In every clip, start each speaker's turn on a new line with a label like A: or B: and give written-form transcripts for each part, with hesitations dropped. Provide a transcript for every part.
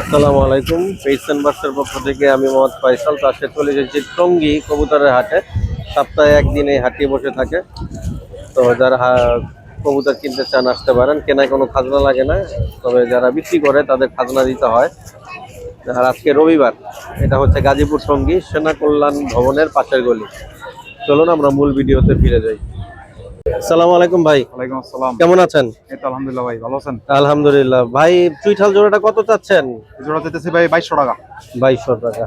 A: আসসালামু আলাইকুম। পেইসেন বার্সের পক্ষ থেকে আমি মোহাম্মদ ফয়সাল। তো আজকে চলে এসেছি টঙ্গী কবুতরের হাটে। সপ্তাহে একদিন এই হাটটি বসে থাকে। তো যারা কবুতর কিনতে চান আসতে পারেন, কেনায় কোনো খাজনা লাগে না, তবে যারা বিক্রি করে তাদের খাজনা দিতে হয়। আর আজকে রবিবার, এটা হচ্ছে গাজীপুর টঙ্গী সেনা কল্যাণ ভবনের পাশের গলি। চলুন আমরা মূল ভিডিওতে ফিরে যাই। আসসালামু আলাইকুম ভাই।
B: ওয়ালাইকুম আসসালাম।
A: কেমন আছেন?
B: এই তো আলহামদুলিল্লাহ ভাই, ভালো আছেন?
A: আলহামদুলিল্লাহ ভাই। চুইঠাল জোড়াটা কত চাচ্ছেন?
B: জোড়া দিতেছি ভাই 2200 টাকা।
A: 2200 টাকা।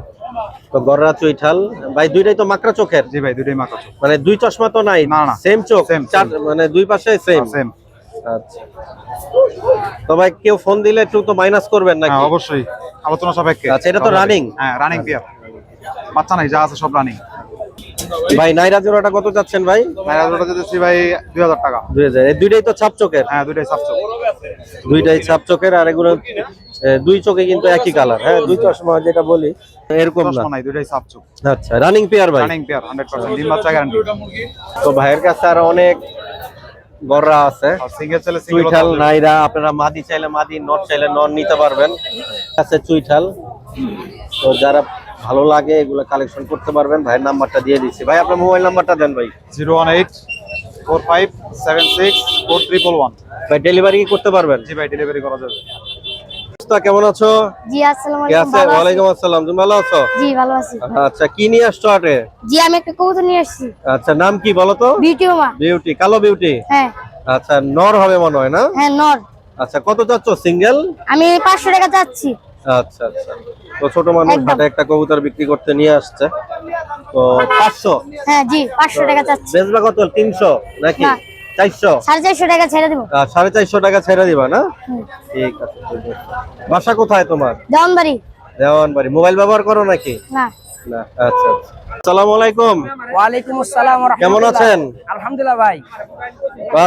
A: তো গররা চুইঠাল ভাই, দুইটাই তো মাকড়া চোখের?
B: জি ভাই, দুইটাই মাকড়া চোখ।
A: মানে দুই চশমা তো নাই?
B: না না,
A: সেম চোখ,
B: same.
A: মানে দুই পাশে সেম।
B: সেম।
A: আচ্ছা, তো ভাই কেউ ফোন দিলে একটু তো মাইনাস করবেন নাকি?
B: হ্যাঁ অবশ্যই, আলোচনা সাপেক্ষে।
A: আচ্ছা, এটা তো রানিং?
B: হ্যাঁ রানিং পেয়ার, বাচ্চা নাই, যা আছে সব রানিং।
A: ভাই নাইরা জোড়াটা কত যাচ্ছেন ভাই?
B: নাইরা জোড়া দিতেছি ভাই 2000 টাকা।
A: 2000। এই দুইটাই তো ছাপ চোখের?
B: হ্যাঁ দুইটাই সাপ চোখ।
A: দুইটাই ছাপ চোখের। আর এগুলো দুই চোখে কিন্তু একই কালার। হ্যাঁ, দুই চশমা যেটা বলি এরকম না?
B: চশমা নাই, দুইটাই সাপ চোখ।
A: আচ্ছা, রানিং পেয়ার ভাই?
B: রানিং পেয়ার 100%, ডিম বাচ্চা গ্যারান্টি।
A: তো ভাইয়ের কাছে আর অনেক গররা আছে,
B: আর সিঙ্গেল ছেলে সিঙ্গেল
A: চুইঠাল নাইরা। আপনারা মাদি চাইলে মাদি, নর চাইলে নর নিতে পারবেন। আছে চুইঠাল। তো যারা ভালো লাগে এগুলো কালেকশন করতে পারবেন। ভাইয়ের নাম্বারটা দিয়ে দিচ্ছি। ভাই আপনার মোবাইল নাম্বারটা দেন ভাই।
B: 01845764311।
A: ভাই ডেলিভারি কি করতে পারবেন?
B: জি ভাই, ডেলিভারি করা যাবে।
A: কেমন আছো?
C: জি আসসালামু
A: কে
C: আলাইকুম।
A: আছে? ওয়ালাইকুম আসসালাম। তুমি ভালো আছো?
C: জি ভালো আছি।
A: আচ্ছা, কি নিয়ে আসছো হাটে?
C: জি আমি একটা কবুতর নিয়ে আসছি।
A: আচ্ছা, নাম কি বলো তো?
C: বিউটি মামা।
A: বিউটি, কালো বিউটি?
C: হ্যাঁ
A: আচ্ছা, নর হবে মনে হয় না?
C: হ্যাঁ নর।
A: আচ্ছা, কত চাচ্ছ সিঙ্গেল?
C: আমি 500 টাকা চাচ্ছি।
A: আচ্ছা আচ্ছা। তো ছোট মানুষ
C: একদম।
A: হাটে একটা কবুতর বিক্রি করতে নিয়ে আসছে। তো 500?
C: হ্যাঁ জি 500 টাকা চাচ্ছি।
A: বেচবা কত? 300 নাকি
C: না।
A: 400?
C: 450 টাকা ছেড়ে দেব।
A: 450 টাকা ছেড়ে দিবা না?
C: হুম।
A: ঠিক আছে, ঠিক আছে। বাসা কোথায় তোমার?
C: দেওয়ানবাড়ি।
A: দেওয়ানবাড়ি। মোবাইল ব্যবহার করো নাকি?
C: না।
A: না। আচ্ছা আচ্ছা। আসসালামু আলাইকুম।
D: ওয়ালাইকুম আসসালাম ওয়া
A: কেমন
D: রাহমাতুল্লাহ।
A: আছেন?
D: আলহামদুলিল্লাহ ভাই।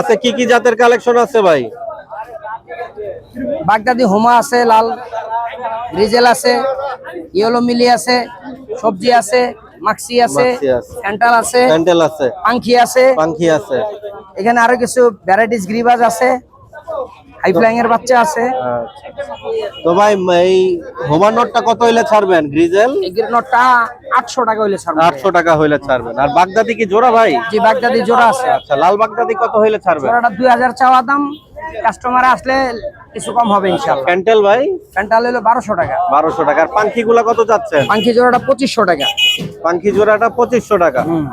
A: আছে কি কি জাতের কালেকশন আছে ভাই?
D: বাগদাদি হোমা আছে, লাল রিজেল আছে, ইয়েলো মিলি আছে, সবজি আছে, মাক্সি আছে,
A: মাক্সি আছে।
D: ক্যান্টাল আছে,
A: স্যান্ডেল আছে,
D: পাঙ্খি আছে,
A: পাঙ্খি আছে।
D: এখানে আরো কিছু ভ্যারাইটিস গ্রিবাজ আছে, হাই ফ্লাইং এর বাচ্চা আছে।
A: আচ্ছা। তো ভাই এই হোমানোরটা কত হইলে ছাড়বেন? গ্রিজেল
D: এই নটটা 800 টাকা হইলে ছাড়বো।
A: 800 টাকা হইলে ছাড়বেন। আর বাগদাদি কি জোড়া ভাই?
D: জি বাগদাদি জোড়া আছে।
A: আচ্ছা, লাল বাগদাদি কত হইলে ছাড়বেন?
D: জোড়াটা 2000 চাওয়া দাম, কাস্টমার আসলে কিছু কম হবে ইনশাআল্লাহ।
A: ক্যান্টেল ভাই?
D: ক্যান্টাল হলো 1200 টাকা।
A: 1200 টাকা। আর পাঙ্খি গুলা কত যাচ্ছেন?
D: পাঙ্খি জোড়াটা 2500 টাকা।
A: পাঙ্খি জোড়াটা 2500 টাকা।
D: হুম।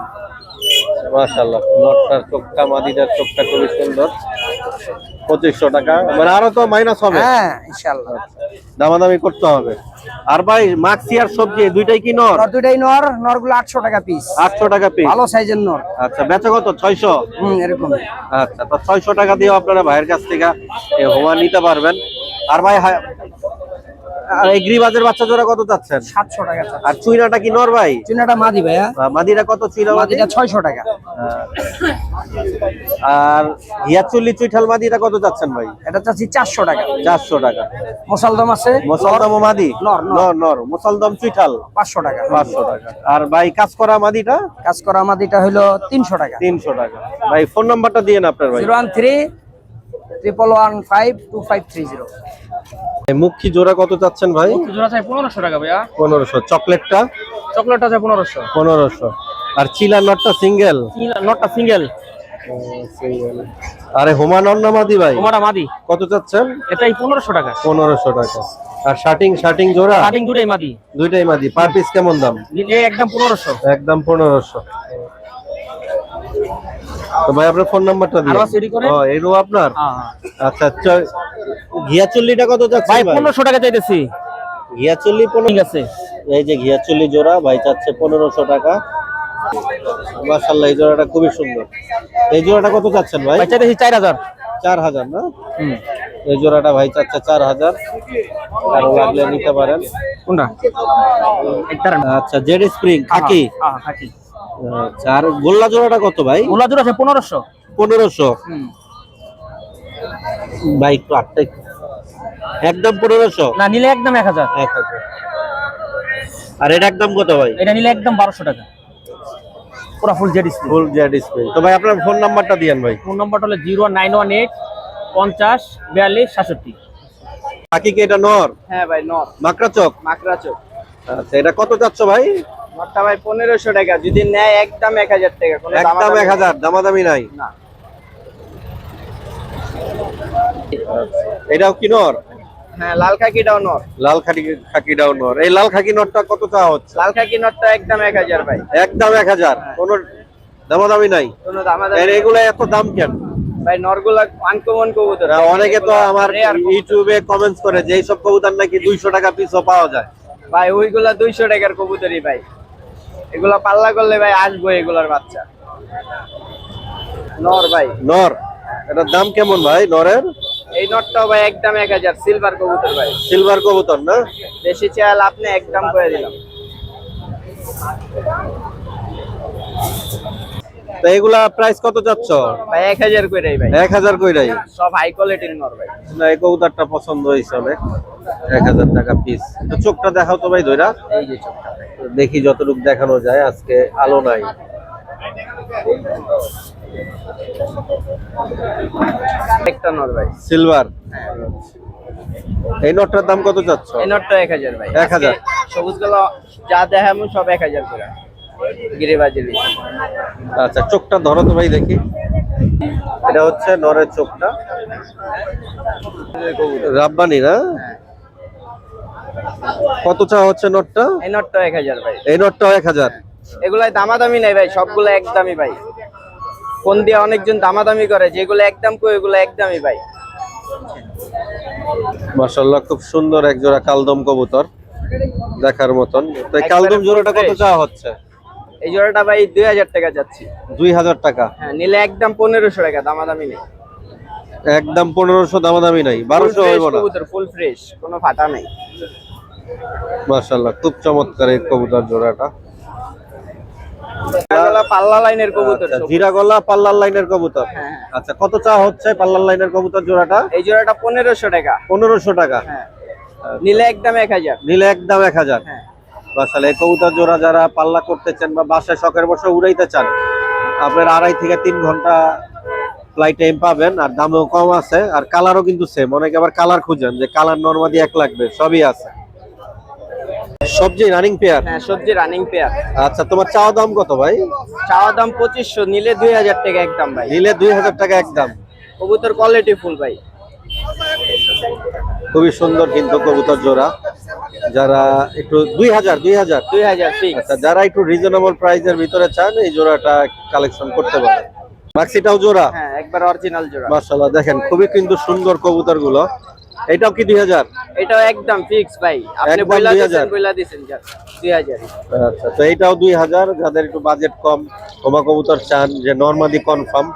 A: মাশাআল্লাহ, নটটার চোখটা, মাদিটার চোখটা খুবই সুন্দর। 2500 টাকা। মানে আরো তো মাইনাস হবে?
D: হ্যাঁ ইনশাআল্লাহ।
A: দামাদামি করতে হবে। আর ভাই মাক্সি আর সবজি দুইটাই কি নর?
D: নর দুইটাই নর, নরগুলো 800 টাকা পিস।
A: 800 টাকা পিস?
D: ভালো সাইজের নর।
A: আচ্ছা, বেচা কত? 600?
D: এরকম।
A: আচ্ছা, তো 600 টাকা দিয়ে আপনারা ভাইয়ের কাছ থেকে এই হোমা নিতে পারবেন। আর ভাই আর এই গ্রিবাজের বাচ্চা জোড়া কত চাচ্ছেন?
D: 700 টাকা।
A: আর চুইনাটা কি নর ভাই?
D: চুনাটা মাদি ভাইয়া।
A: মাদিরা কত? চুইনা
D: মাদিটা 600 টাকা।
A: আর হিয়াচুল্লি চুইঠাল মাদিটা কত চাচ্ছেন ভাই?
D: এটা চাচ্ছি 400 টাকা।
A: 400 টাকা।
D: মুসালদম আছে,
A: মুসালদম মাদি?
D: নর, নর।
A: নর নর। মুসালদম চুইঠাল
D: 500 টাকা।
A: 500 টাকা। আর ভাই কাজ করা মাদিটা?
D: কাজ করা মাদিটা হলো 300 টাকা।
A: 300 টাকা। ভাই ফোন নাম্বারটা দিয়েন আপনার ভাই।
D: 013-111-2530।
A: এই মুখী জোড়া কত চাচ্ছেন ভাই?
D: জোড়া চাই 1500 টাকা ভাইয়া।
A: 1500। চকলেটটা?
D: চকলেটটা চাই 1500।
A: 1500। আর চিলা নটটা সিঙ্গেল?
D: নটটা সিঙ্গেল।
A: সিঙ্গেল। আরে হোমা নর না মাদি ভাই?
D: ওমাটা মাদি।
A: কত চাচ্ছেন?
D: এটাই 1500 টাকা।
A: 1500 টাকা। আর শার্টিং জোড়া?
D: কাটিং দুটাই মাদি।
A: দুইটাই মাদি। পার পিস কেমন দাম?
D: এই একদম 1500।
A: একদম 1500। তো ভাই আপনার ফোন নাম্বারটা দিন।
D: আরো সেটি করে?
A: এরও আপনার?
D: হ্যাঁ।
A: আচ্ছা, ঘিয়াচল্লিটা কত যাচ্ছে
D: ভাই 1500 টাকা চাইতেছি।
A: ঘিয়াচল্লি 15?
D: ঠিক আছে।
A: এই যে ঘিয়াচল্লি জোড়া ভাই চাচ্ছে 1500 টাকা। মাশাআল্লাহ, এই জোড়াটা খুবই সুন্দর। এই জোড়াটা কত চাচ্ছেন ভাই?
D: ভাই চাইতেছি 4000।
A: 4000 না? এই জোড়াটা ভাই চাচ্ছে 4000। কারো লাগলে নিতে পারেন।
D: কোনটা?
A: আচ্ছা, জেড স্প্রিং খাকি?
D: হ্যাঁ খাকি।
A: আচ্ছা, আর গোল্লা জোড়াটা কত ভাই?
D: গোলা জোড়া আছে 1500।
A: 1500? ভাই একটু একদম 1500?
D: না নিলে একদম 1000।
A: 1000। আর এটা একদম কত ভাই?
D: এটা নিলে একদম 1200 টাকা। পুরো full jade spring.
A: Full jade spring. তো ভাই আপনার ফোন নাম্বারটা দিয়েন ভাই।
D: ফোন নাম্বারটা হলো 09185 42 67।
A: বাকি কি এটা নর?
D: হ্যাঁ ভাই নর,
A: মাকড়া চোখ।
D: মাকড়া চোখ।
A: আচ্ছা, এটা কত যাচ্ছ ভাই?
D: নরটা ভাই 1500 টাকা, যদি নেয় একদম 1000 টাকা, কোনো
A: একদম 1000, দামাদামি নাই।
D: না।
A: এটাও কি নর?
D: হ্যাঁ লাল খাকিটাও নর।
A: লাল খাকিটাও নর। এই লাল খাকি নরটা কত চাওয়া হচ্ছে?
D: লাল খাকি নরটা একদম 1000 ভাই।
A: একদম 1000, কোনো দামাদামি নাই।
D: কোনো দামাদামি
A: এগুলো এত দাম কেন
D: ভাই? নরগুলা আনকমন কবুতর।
A: অনেকে তো আমার ইউটিউবে কমেন্টস করে যে এইসব কবুতর নাকি 200 টাকা পিসও পাওয়া যায়।
D: ভাই ওইগুলা 200 টাকার কবুতরই ভাই, এগুলা পাল্লা করলে ভাই আসবো এগুলার বাচ্চা। নর ভাই,
A: নর। এটার দাম কেমন ভাই নরের?
D: এই নরটাও ভাই একদম 1000, সিলভার কবুতর ভাই।
A: সিলভার কবুতর না?
D: দেশি চাল আপনি একদম করে দিলাম।
A: তো এগুলা প্রাইস কত যাচ্ছ
D: ভাই 1000 কইরাই ভাই,
A: 1000 কইরাই।
D: সব হাই কোয়ালিটির নর ভাই।
A: না, এই কবুতরটা পছন্দ হয়েছে অনেক। 1000 টাকা পিস। তো চোখটা দেখাও তো ভাই ধইরা,
D: এই যে চোখটা ভাই।
A: দেখি যতটুকু দেখানো যায়। আজকে আলো নাই।
D: একটা নর ভাই,
A: সিলভার। এই নটটার দাম কত যাচ্ছ?
D: এই নরটা 1000 ভাই।
A: 1000।
D: সবুজ গুলো যা দেখামু সব 1000 করে গিরিবাজি।
A: আচ্ছা, চোখটা ধরো তো ভাই দেখি। এটা হচ্ছে নরের চোখটা। রাব্বানি না? কত চা হচ্ছে নটটা?
D: এই নরটা 1000 ভাই।
A: এই নটটাও 1000।
D: এগুলাই দামাদামি নাই ভাই, সবগুলো একদমই ভাই। ফোন দিয়ে অনেকজন দামাদামি করে, যেগুলো একদম কই ওগুলো একদমই ভাই।
A: মাশাআল্লাহ, খুব সুন্দর এক জোড়া কালদম কবুতর, দেখার মতন। তো এই কালদম জোড়াটা কত চা হচ্ছে?
D: এই জোড়াটা ভাই 2000 টাকা যাচ্ছে।
A: 2000 টাকা?
D: হ্যাঁ, নিলে একদম 1500 টাকা, দামাদামি নেই।
A: একদম 1500, দামাদামি নাই। 1200 হইব না?
D: কবুতর ফুল ফ্রেশ, কোনো ফাটা নাই।
A: মাশাআল্লাহ, খুব চমৎকার এই কবুতর জোড়াটা।
D: পাল্লা লাইনের কবুতর।
A: আচ্ছা, জিরাগলা পাল্লার লাইনের কবুতর।
D: হ্যাঁ।
A: আচ্ছা, কত চা হচ্ছে পাল্লার লাইনের কবুতর জোড়াটা?
D: এই জোড়াটা 1500 টাকা।
A: 1500 টাকা?
D: হ্যাঁ, নিলে একদম 1000।
A: নিলে একদম 1000।
D: হ্যাঁ।
A: মাশাআল্লাহ, এই কবুতর জোড়া যারা পাল্লা করতে চান বা বাসায় শখের বসে উড়াইতে চান, আপনার 2.5 থেকে 3 ঘন্টা ফ্লাইট টাইম পাবেন। আর দামও কম আছে, আর কালারও কিন্তু সেম। অনেকে আবার কালার খুঁজেন যে কালার নরমালি 1 লাগবে, সবই আছে। সবজি রানিং পেয়ার?
D: হ্যাঁ, সবজি রানিং পেয়ার।
A: আচ্ছা, তোমার চাওয়া দাম কত ভাই?
D: চাওয়া দাম 2500, নিলে 2000 টাকা একদম ভাই।
A: নিলে 2000 টাকা একদম।
D: কবুতর কোয়ালিটি ফুল ভাই।
A: খুবই সুন্দর কিন্তু কবুতর জোড়া। যারা একটু 2000
D: ফিক্স।
A: আচ্ছা, যারা একটু রিজনেবল প্রাইসের ভিতরে চান এই জোড়াটা কালেকশন করতে পারেন। মাক্সিটাও জোড়া?
D: হ্যাঁ, একবার অরিজিনাল জোড়া।
A: মাশাআল্লাহ, দেখেন খুবই কিন্তু সুন্দর কবুতর গুলো। এটাও কি 2000?
D: এটাও একদম ফিক্স ভাই, আপনি
A: একদম
D: বইলা
A: 2000?
D: দিছেন 2000।
A: আচ্ছা, তো এটাও 2000। যাদের একটু বাজেট কম, ওমা কবুতর চান যে নরমালি কনফার্ম,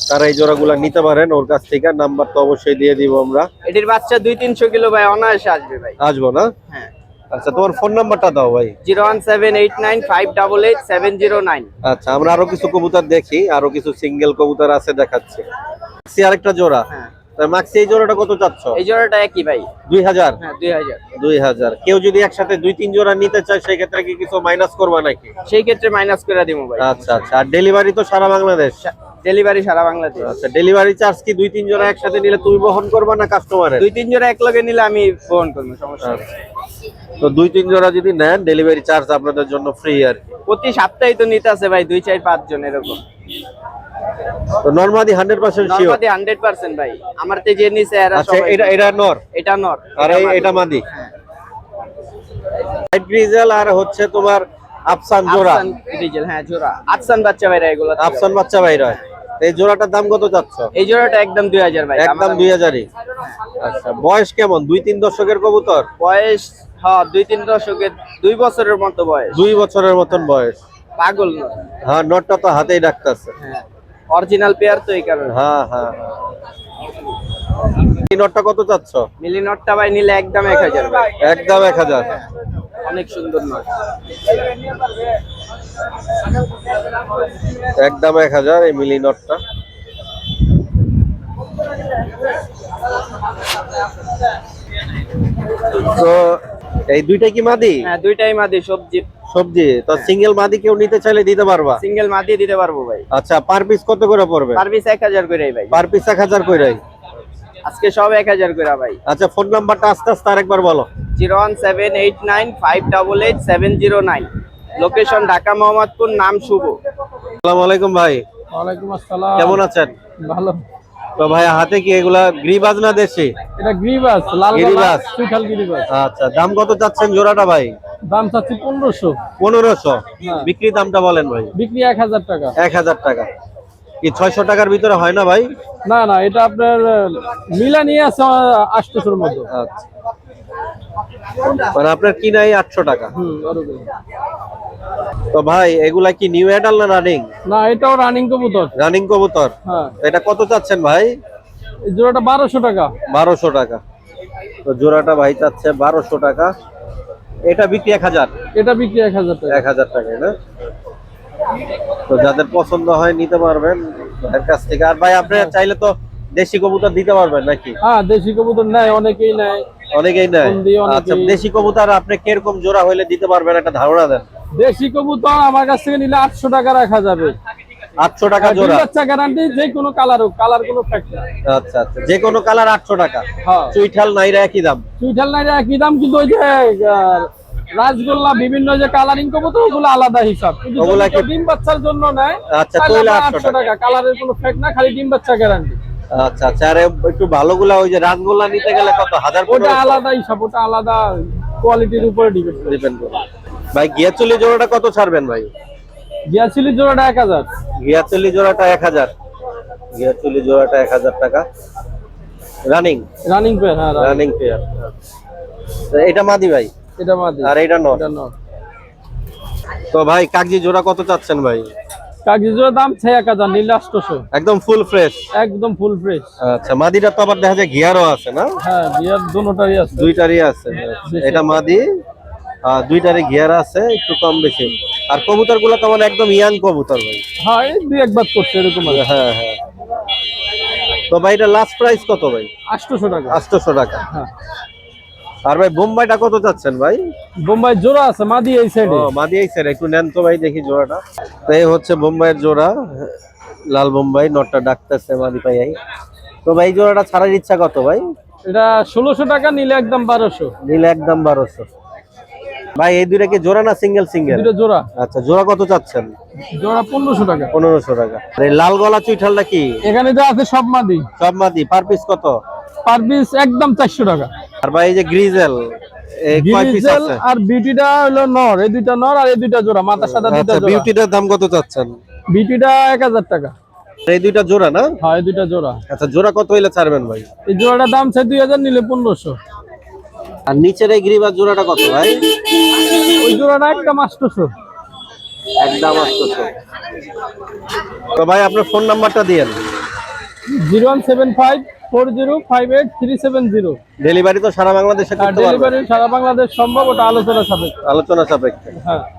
A: তারা এই জোড়াগুলো নিতে পারেন ওর কাছ থেকে। নাম্বার তো অবশ্যই দিয়ে দিব আমরা।
D: এটির বাচ্চা 2-300 কিলো ভাই অনায়াসে আসবে ভাই।
A: আসবো না?
D: হ্যাঁ।
A: আচ্ছা, তোমার ফোন নাম্বারটা দাও ভাই।
D: 01789588709।
A: আচ্ছা, আমরা আরো কিছু কবুতর দেখি, আরো কিছু সিঙ্গেল কবুতর আছে দেখাচ্ছি। মাক্সি আরেকটা জোড়া।
D: হ্যাঁ,
A: মাক্সি এই জোড়াটা কত চাচ্ছ?
D: এই জোড়াটা একই ভাই।
A: 2000?
D: হ্যাঁ, 2000।
A: 2000। কেউ যদি একসাথে 2-3 জোড়া নিতে চায় সেই ক্ষেত্রে কি কিছু মাইনাস করবা নাকি?
D: সেই ক্ষেত্রে মাইনাস করে দিব ভাই।
A: আচ্ছা আচ্ছা। আর ডেলিভারি তো সারা বাংলাদেশ?
D: ডেলিভারি সারা বাংলাদেশ।
A: আচ্ছা, ডেলিভারি চার্জ কি 2-3 জোড়া একসাথে নিলে তুমি বহন করবা না কাস্টমারের?
D: 2-3 জোড়া এক লগে নিলে আমি বহন করব, সমস্যা নেই।
A: তো 2-3 জোড়া যদি নেন ডেলিভারি চার্জ আপনাদের জন্য ফ্রি আর কি।
D: প্রতি সপ্তাহে তো নিতে আছে ভাই 2-4-5 জন এরকম।
A: তো নরমালি 100% শিওর?
D: নরমালি 100% ভাই। আমার তে যে নিছে এরা
A: আচ্ছা,
D: সবাই।
A: এটা নর?
D: এটা নর।
A: আর এটা মাদি?
D: হ্যাঁ।
A: হোয়াইট গ্রিজেল আর হচ্ছে তোমার আফসান জোড়া?
D: আফসান ডিজেল, হ্যাঁ জোড়া। আফসান বাচ্চা ভাইরা এগুলো।
A: আফসান বাচ্চা বাইর হয়। এই জোড়াটার দাম কত চাচ্ছ?
D: এই জোড়াটা একদম 2000 ভাই।
A: একদম 2000ই? আচ্ছা, বয়স কেমন? 2-3 দশকের কবুতর?
D: বয়স হ্যাঁ 2-3 দশকের, 2 বছরের মতো বয়স।
A: 2 বছরের মতন বয়স?
D: পাগল নর।
A: হ্যাঁ, নটটা তো হাতেই ডাকতেছে।
D: হ্যাঁ, অরিজিনাল পেয়ার তো এই কারণে।
A: হ্যাঁ হ্যাঁ। এই নটটা কত চাচ্ছ?
D: মিলি নটটা ভাই নিলে একদম 1000 ভাই।
A: একদম 1000?
D: অনেক সুন্দর নট।
A: একদম 1000 এই মিলি নটটা। তো এই দুইটা কি মাদি?
D: হ্যাঁ, দুইটাই মাদি। সবজি
A: সবজি তো সিঙ্গেল মাদি কেউ নিতে চাইলে দিতে পারবা?
D: সিঙ্গেল মাদি দিতে পারবো ভাই।
A: আচ্ছা, পার পিস কত করে পড়বে?
D: পার পিস 1000 করেই ভাই।
A: Per piece 1000 কইরাই?
E: আজকে সব 1000 করে ভাই।
A: আচ্ছা, ফোন নাম্বারটা আস্তে আস্তে আরেকবার বলো।
E: 01789588709। লোকেশন ঢাকা মোহাম্মদপুর, নাম শুভ।
A: আসসালামু আলাইকুম ভাই,
D: ওয়ালাইকুম আসসালাম।
A: কেমন আছেন?
D: ভালো।
A: তো ভাই হাতে কি এগুলা গ্রিবাজ না দেশি?
D: এটা গ্রিবাস, লাল
A: গিরিবাস।
D: সুইঠাল গ্রিবাস।
A: আচ্ছা, দাম কত চাচ্ছেন জোড়াটা ভাই?
D: দাম চাচ্ছি 1500।
A: 1500।
D: হ্যাঁ।
A: বিক্রি দামটা বলেন ভাই।
D: বিক্রি 1000 টাকা।
A: 1000 টাকা। কি 600 টাকার ভিতরে হয় না ভাই?
D: না না, এটা আপনার মিলা নিয়ে আছে 800 এর মতো।
A: আচ্ছা, মানে আপনার কিনাই 800 টাকা।
D: ওরকম।
A: তো ভাই এগুলা কি নিউ অ্যাডাল না রানিং?
D: না, এটাও রানিং কবুতর।
A: রানিং কবুতর।
D: হ্যাঁ।
A: এটা কত চাচ্ছেন ভাই?
D: এই জোড়াটা 1200 টাকা।
A: 1200 টাকা। তো জোড়াটা ভাই চাচ্ছে 1200 টাকা। এটা বিক্রি 1000।
D: এটা বিক্রি 1000 টাকা।
A: 1000 টাকায় না? তো যাদের পছন্দ হয় নিতে পারবেন ভাইয়ের কাছ থেকে। আর ভাই আপনি চাইলে তো দেশি কবুতর দিতে পারবেন নাকি?
D: হ্যাঁ, দেশি কবুতর নেয়, অনেকেই নেয়।
A: অনেকেই নেয়।
D: ফোন দিয়ে অনেকেই-
A: আচ্ছা, দেশি কবুতর আপনি কিরকম জোড়া হইলে দিতে পারবেন একটা ধারণা দেন।
D: দেশি কবুতর আমার কাছ থেকে নিলে 800 টাকা রাখা যাবে।
A: 800 টাকা
D: ডিম
A: জোড়া।
D: বাচ্চা গ্যারান্টি, যে কোনো কালার হোক, কালার কোনো ফ্যাক্ট না।
A: আচ্ছা আচ্ছা, যে কোনো কালার 800 টাকা।
D: হ্যাঁ।
A: চুইঠাল নাইরা একই দাম।
D: চুইঠাল নাইরা একই দাম, কিন্তু ওই যে রাজগোল্লা বিভিন্ন যে কালারিং কবুতর ওগুলো আলাদা হিসাব। কিন্তু
A: ওগুলা
D: যদি কেউ
A: কি-
D: ডিম বাচ্চার জন্য নেয়
A: আচ্ছা,
D: তাহলে
A: তাহলে
D: আবার
A: 800
D: 800 টাকা। কালারের কোনো ফ্যাক্ট না, খালি ডিম বাচ্চা গ্যারান্টি।
A: আচ্ছা আচ্ছা, আরে একটু ভালোগুলা ওই যে রাজগোল্লা নিতে গেলে কত? 1000
D: ওটা আলাদা হিসাব, ওটা আলাদা কোয়ালিটির উপরে ডিপেন্ড করে।
A: ডিপেন্ড করে। ভাই গিয়াচুলি জোড়াটা কত ছাড়বেন ভাই?
D: গিয়াছিলি জোড়াটা 1000।
A: গিয়াচুলি জোড়াটা 1000। গিয়াচুলি জোড়াটা 1000 টাকা। রানিং।
D: Running pair. হ্যাঁ, running।
A: Running pair. এটা মাদি ভাই,
D: এটা মাদি।
A: আর এটা নর।
D: এটা নর।
A: তো ভাই কাগজি জোড়া কত চাচ্ছেন ভাই?
D: কাগজি জোড়ার দাম 1000, নীল 800।
A: একদম ফুল ফ্রেশ।
D: একদম ফুল ফ্রেশ।
A: আচ্ছা, মাদিটা তো আবার দেখা যায় গিয়ারও আছে না?
D: হ্যাঁ, গিয়ার দুটোটারই আছে।
A: দুইটারই আছে। এটা মাদি, দুইটারই গিয়ার আছে, একটু কম বেশি। আর কবুতর গুলো তো একদম ইয়াং কবুতর ভাই।
D: হ্যাঁ, এই দুই একবার করছে এরকম আর কি।
A: হ্যাঁ হ্যাঁ। তো ভাই এটা লাস্ট প্রাইস কত ভাই?
D: 800 টাকা।
A: 800 টাকা।
D: হ্যাঁ।
A: আর ভাই বোম্বাইটা কত চাচ্ছেন ভাই?
D: বোম্বাই জোড়া আছে, মাদি এই সাইডে।
A: ও, মাদি এই স্যার একটু নেন তো ভাই, দেখি জোড়াটা। তো এই হচ্ছে বোম্বাইয়ের জোড়া, লাল বোম্বাই। নটটা ডাকতেছে মাদি পাই। তো ভাই জোড়াটা ছাড়ার ইচ্ছা কত ভাই?
D: এটা 1600 টাকা, নিলে একদম 1200।
A: নিলে একদম 1200। ভাই এই দুইটা কি জোড়া না সিঙ্গেল সিঙ্গেল?
D: দুটো জোড়া।
A: আচ্ছা, জোড়া কত চাচ্ছেন?
D: জোড়া 1500 টাকা।
A: 1500 টাকা। আর এই লাল গলা চুইঠালটা কি?
D: এখানে যা আছে সব মাদি।
A: সব মাদি। পার পিস কত?
D: পার পিস একদম 400 টাকা।
A: আর ভাই এই যে গ্রিজেল, এই কয় পিস
D: গ্রিজেল
A: আছে?
D: আর বিউটিটা হলো নর, এই দুইটা নর আর এই দুইটা জোড়া, মাথা সাদা দুইটা
A: আচ্ছা,
D: জোড়া।
A: বিউটিটার দাম কত চাচ্ছেন?
D: বিউটিটা 1000 টাকা।
A: এই দুইটা জোড়া না?
D: হ্যাঁ, এই দুইটা জোড়া।
A: আচ্ছা, জোড়া কত হইলে ছাড়বেন ভাই?
D: এই জোড়াটার দাম 2000, নিলে 1500।
A: আর নিচের এই গ্রিবাজ জোড়াটা কত ভাই?
D: ওই জোড়াটা একদম 800।
A: একদম 800। তো ভাই আপনার ফোন নাম্বারটা দিয়েন।
D: 075405837
A: ডেলিভারি তো সারা বাংলাদেশে
D: আর
A: করতে পারবেন?
D: ডেলিভারি সারা বাংলাদেশ সম্ভব, ওটা আলোচনা সাপেক্ষে।
A: আলোচনা সাপেক্ষে।
D: হ্যাঁ।